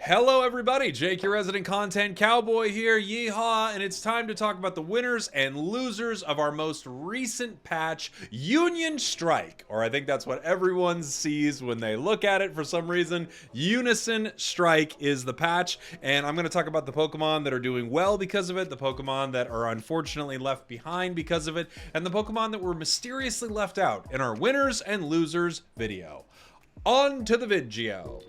Hello everybody, Jake, your resident content cowboy here, yeehaw, and it's time to talk about the winners and losers of our most recent patch, Unison Strike, or I think that's what everyone sees when they look at it for some reason. Unison Strike is the patch, and I'm going to talk about the Pokemon that are doing well because of it, the Pokemon that are unfortunately left behind because of it, and the Pokemon that were mysteriously left out in our winners and losers video. On to the video.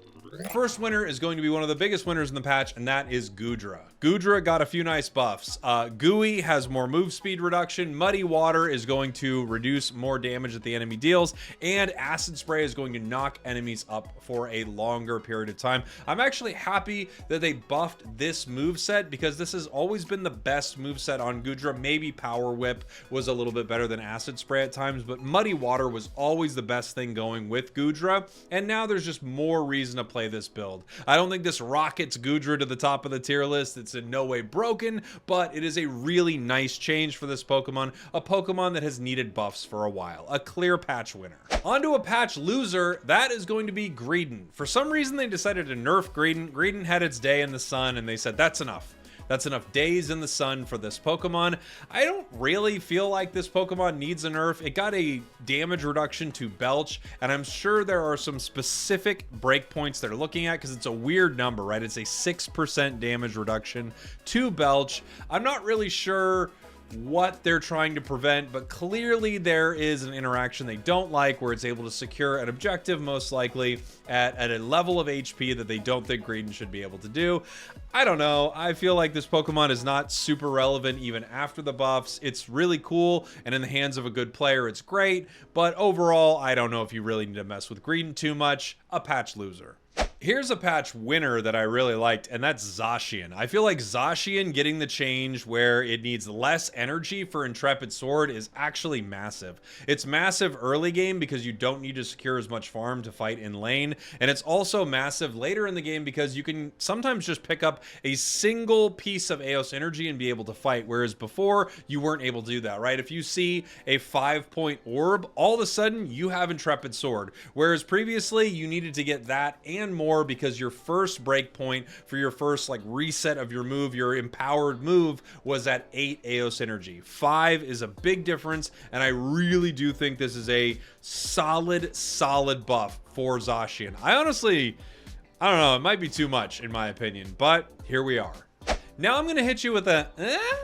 First winner is going to be one of the biggest winners in the patch, and that is Goodra. Goodra got a few nice buffs. Gooey has more move speed reduction, Muddy Water is going to reduce more damage that the enemy deals, and Acid Spray is going to knock enemies up for a longer period of time. I'm actually happy that they buffed this moveset because this has always been the best moveset on Goodra. Maybe Power Whip was a little bit better than Acid Spray at times, but Muddy Water was always the best thing going with Goodra, and now there's just more reason to play this build. I don't think this rockets Goodra to the top of the tier list. It's in no way broken, but it is a really nice change for this Pokemon, a Pokemon that has needed buffs for a while. A clear patch winner. Onto a patch loser, that is going to be Greedent. For some reason they decided to nerf Greedent. Greedent had its day in the sun and they said that's enough. That's enough days in the sun for this Pokemon. I don't really feel like this Pokemon needs a nerf. It got a damage reduction to Belch, and I'm sure there are some specific breakpoints they're looking at because it's a weird number, right? It's a 6% damage reduction to Belch. I'm not really sure what they're trying to prevent, but clearly there is an interaction they don't like where it's able to secure an objective, most likely at a level of HP that they don't think Greedent should be able to do. I don't know. I feel like this Pokemon is not super relevant even after the buffs. It's really cool, and in the hands of a good player, it's great, but overall, I don't know if you really need to mess with Greedent too much. A patch loser. Here's a patch winner that I really liked, and that's Zacian. I feel like Zacian getting the change where it needs less energy for Intrepid Sword is actually massive. It's massive early game because you don't need to secure as much farm to fight in lane, and it's also massive later in the game because you can sometimes just pick up a single piece of Eos energy and be able to fight, whereas before you weren't able to do that, right? If you see a 5-point orb, all of a sudden you have Intrepid Sword, whereas previously you needed to get that and more because your first breakpoint for your first like reset of your move, your empowered move, was at 8 Eos energy. 5 is a big difference, and I really do think this is a solid buff for Zacian. I don't know, it might be too much in my opinion, but here we are. Now I'm going to hit you with a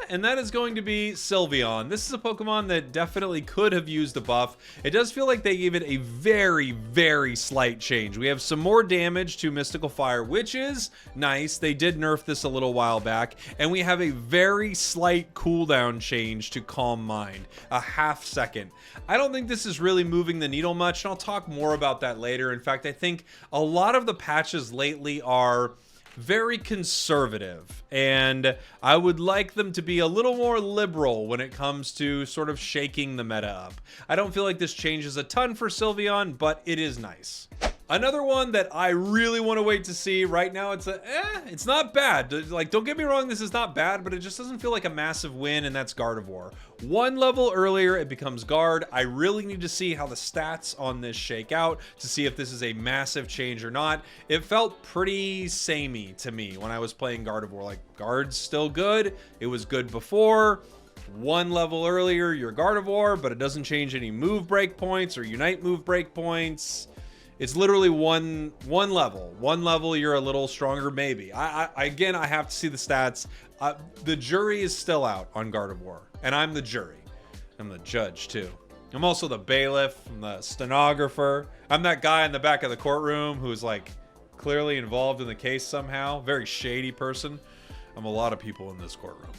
and that is going to be Sylveon. This is a Pokemon that definitely could have used a buff. It does feel like they gave it a very slight change. We have some more damage to Mystical Fire, which is nice. They did nerf this a little while back, and we have a very slight cooldown change to Calm Mind, a ½ second. I don't think this is really moving the needle much, and I'll talk more about that later. In fact, I think a lot of the patches lately are very conservative, and I would like them to be a little more liberal when it comes to sort of shaking the meta up. I don't feel like this changes a ton for Sylveon, but it is nice. Another one that I really want to wait to see right now, it's not bad. Like, don't get me wrong, this is not bad, but it just doesn't feel like a massive win, and that's Gardevoir. One level earlier, it becomes Guard. I really need to see how the stats on this shake out to see if this is a massive change or not. It felt pretty samey to me when I was playing Gardevoir. Like, Guard's still good. It was good before. One level earlier, you're Gardevoir, but it doesn't change any move break points or Unite move break points. It's literally one level. One level, you're a little stronger, maybe. Again, I have to see the stats. The jury is still out on Gardevoir, and I'm the jury. I'm the judge, too. I'm also the bailiff. I'm the stenographer. I'm that guy in the back of the courtroom who's, like, clearly involved in the case somehow. Very shady person. I'm a lot of people in this courtroom.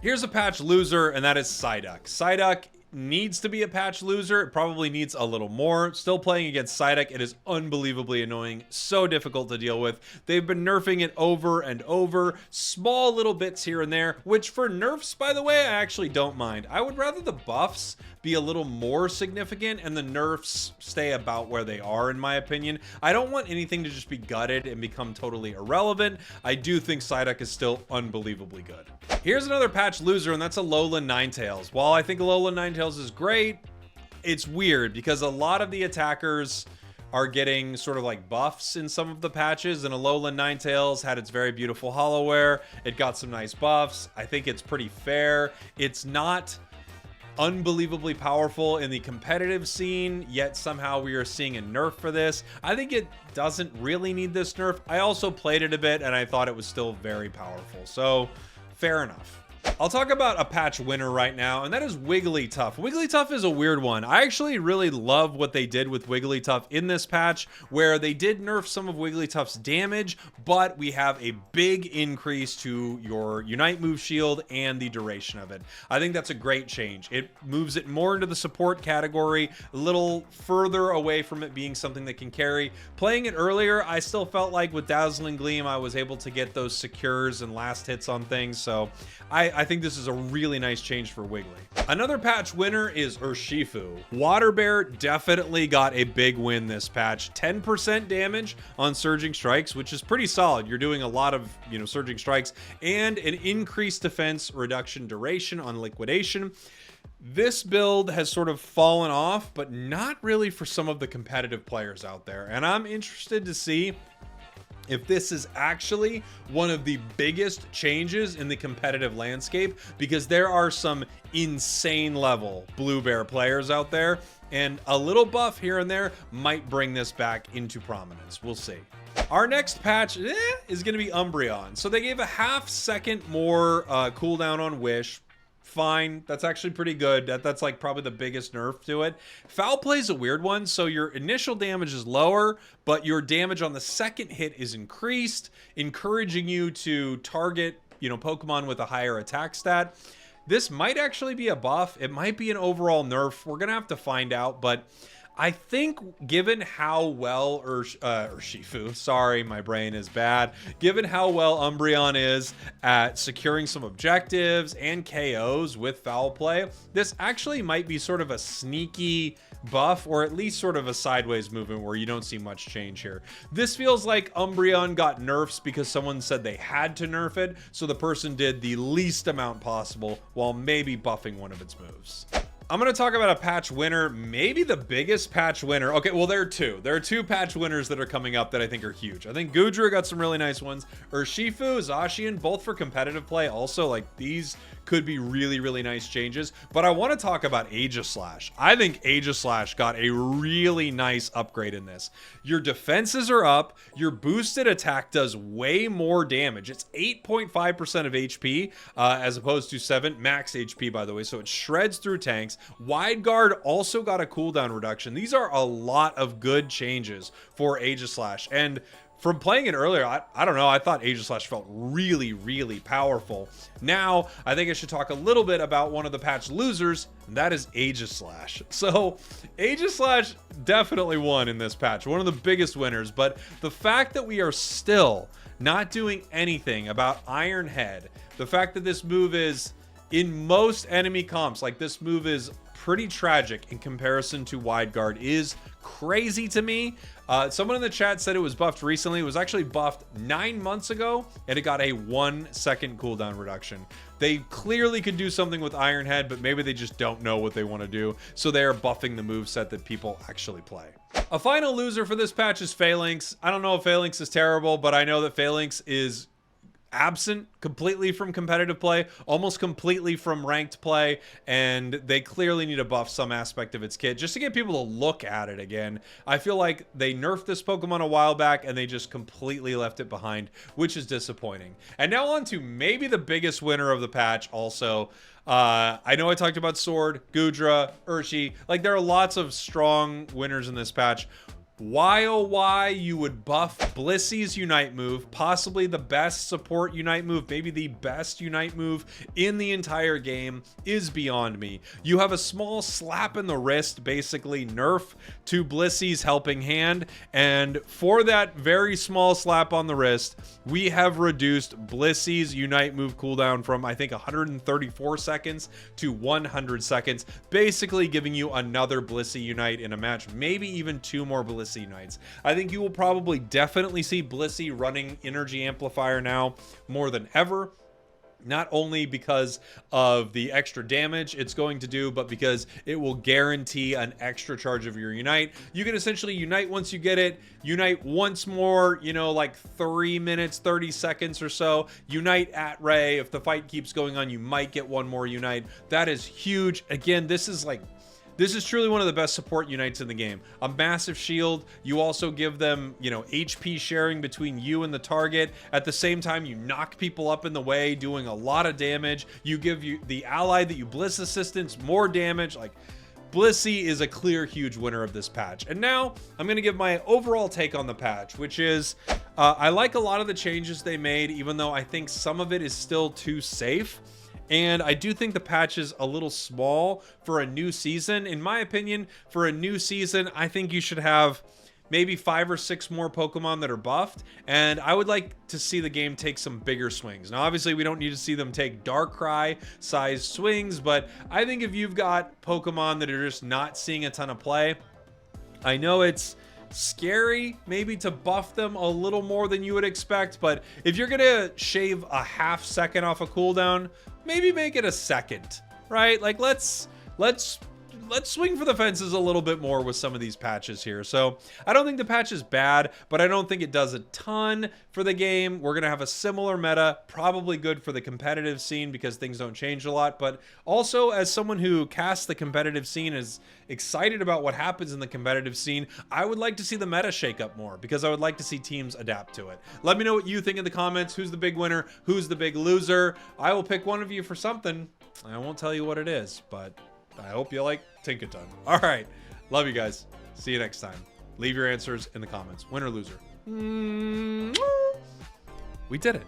Here's a patch loser, and that is Psyduck. Psyduck needs to be a patch loser. It probably needs a little more. Still playing against Psyduck, it is unbelievably annoying, so difficult to deal with. They've been nerfing it over and over, small little bits here and there, which for nerfs, by the way, I actually don't mind. I would rather the buffs be a little more significant and the nerfs stay about where they are, in my opinion. I don't want anything to just be gutted and become totally irrelevant. I do think Psyduck is still unbelievably good. Here's another patch loser, and that's Alolan Ninetails. While I think Alolan Ninetails is great, it's weird because a lot of the attackers are getting sort of like buffs in some of the patches, and Alolan Ninetails had its very beautiful Hollowware. It got some nice buffs. I think it's pretty fair. It's not unbelievably powerful in the competitive scene, yet somehow we are seeing a nerf for this. I think it doesn't really need this nerf. I also played it a bit and I thought it was still very powerful, so fair enough. I'll talk about a patch winner right now, and that is Wigglytuff. Wigglytuff is a weird one. I actually really love what they did with Wigglytuff in this patch, where they did nerf some of Wigglytuff's damage, but we have a big increase to your Unite move shield and the duration of it. I think that's a great change. It moves it more into the support category, a little further away from it being something that can carry. Playing it earlier, I still felt like with Dazzling Gleam, I was able to get those secures and last hits on things, so I think this is a really nice change for Wiggly. Another patch winner is Urshifu. Water Bear definitely got a big win this patch. 10% damage on Surging Strikes, which is pretty solid. You're doing a lot of, Surging Strikes, and an increased defense, reduction duration on Liquidation. This build has sort of fallen off, but not really for some of the competitive players out there. And I'm interested to see if this is actually one of the biggest changes in the competitive landscape, because there are some insane level Blue Bear players out there, and a little buff here and there might bring this back into prominence. We'll see. Our next patch is going to be Umbreon. So they gave a ½ second more cooldown on Wish. Fine, that's actually pretty good. That's like probably the biggest nerf to it. Foul Play is a weird one. So your initial damage is lower, but your damage on the second hit is increased, encouraging you to target, Pokemon with a higher attack stat. This might actually be a buff. It might be an overall nerf. We're gonna have to find out, but I think given how well Urshifu, sorry, my brain is bad. Given how well Umbreon is at securing some objectives and KOs with Foul Play, this actually might be sort of a sneaky buff, or at least sort of a sideways movement where you don't see much change here. This feels like Umbreon got nerfs because someone said they had to nerf it, so the person did the least amount possible while maybe buffing one of its moves. I'm going to talk about a patch winner, maybe the biggest patch winner. Okay, well, there are two. There are two patch winners that are coming up that I think are huge. I think Goodra got some really nice ones. Urshifu, Zacian, both for competitive play. Also, like, these could be really, really nice changes. But I want to talk about Aegislash. I think Aegislash got a really nice upgrade in this. Your defenses are up. Your boosted attack does way more damage. It's 8.5% of HP as opposed to 7 max HP, by the way. So it shreds through tanks. Wide Guard also got a cooldown reduction. These are a lot of good changes for Aegislash. And from playing it earlier, I don't know, I thought Aegislash felt really, really powerful. Now, I think I should talk a little bit about one of the patch losers, and that is Aegislash. So, Aegislash definitely won in this patch, one of the biggest winners, but the fact that we are still not doing anything about Iron Head, the fact that this move is in most enemy comps, like this move is pretty tragic in comparison to Wide Guard, is crazy to me. Someone in the chat said it was buffed recently. It was actually buffed 9 months ago, and it got a 1 second cooldown reduction. They clearly could do something with Iron Head, but maybe they just don't know what they want to do, so they are buffing the moveset that people actually play. A final loser for this patch is Phalanx. I don't know if Phalanx is terrible, but I know that Phalanx is absent completely from competitive play, almost completely from ranked play, and they clearly need to buff some aspect of its kit just to get people to look at it again. I feel like they nerfed this Pokemon a while back and they just completely left it behind, which is disappointing. And now on to maybe the biggest winner of the patch also. I know I talked about Sword, Goodra, Urshifu. Like, there are lots of strong winners in this patch. Why, oh why you would buff Blissey's Unite move, possibly the best support Unite move, maybe the best Unite move in the entire game, is beyond me. You have a small slap in the wrist, basically nerf to Blissey's Helping Hand, and for that very small slap on the wrist, we have reduced Blissey's Unite move cooldown from, I think, 134 seconds to 100 seconds, basically giving you another Blissey Unite in a match, maybe even 2 more Blissey Unites. I think you will probably definitely see Blissey running Energy Amplifier now more than ever. Not only because of the extra damage it's going to do, but because it will guarantee an extra charge of your Unite. You can essentially Unite once you get it, Unite once more, you know, like 3 minutes, 30 seconds or so. Unite at Ray. If the fight keeps going on, you might get one more Unite. That is huge. Again, this is truly one of the best support unites in the game. A massive shield. You also give them, you know, HP sharing between you and the target. At the same time, you knock people up in the way, doing a lot of damage. You give the ally that you Bliss assistance more damage. Like, Blissey is a clear huge winner of this patch. And now I'm going to give my overall take on the patch, which is I like a lot of the changes they made, even though I think some of it is still too safe. And I do think the patch is a little small for a new season. In my opinion, for a new season, I think you should have maybe 5 or 6 more Pokemon that are buffed. And I would like to see the game take some bigger swings. Now, obviously, we don't need to see them take Darkrai size swings, but I think if you've got Pokemon that are just not seeing a ton of play, I know it's scary maybe to buff them a little more than you would expect, but if you're gonna shave a half second off a cooldown, maybe make it a second, right? Like, let's swing for the fences a little bit more with some of these patches here. So I don't think the patch is bad, but I don't think it does a ton for the game. We're gonna have a similar meta, probably good for the competitive scene because things don't change a lot. But also, as someone who casts the competitive scene, is excited about what happens in the competitive scene, I would like to see the meta shake up more because I would like to see teams adapt to it. Let me know what you think in the comments. Who's the big winner? Who's the big loser? I will pick one of you for something. I won't tell you what it is, but I hope you like Tinkaton. All right. Love you guys. See you next time. Leave your answers in the comments. Win or loser. We did it.